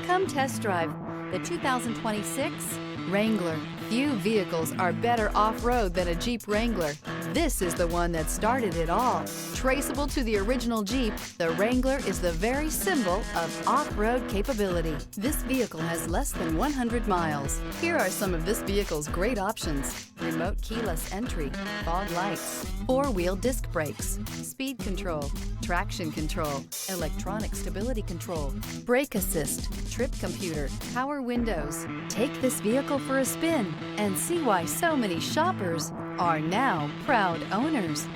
Come test drive the 2026 Wrangler. Few vehicles are better off-road than a Jeep Wrangler. This is the one that started it all. Traceable to the original Jeep, the Wrangler is the very symbol of off-road capability. This vehicle has less than 100 miles. Here are some of this vehicle's great options: remote keyless entry, fog lights, four-wheel disc brakes, speed control, traction control, electronic stability control, brake assist, trip computer, power windows. Take this vehicle for a spin and see why so many shoppers are now proud owners.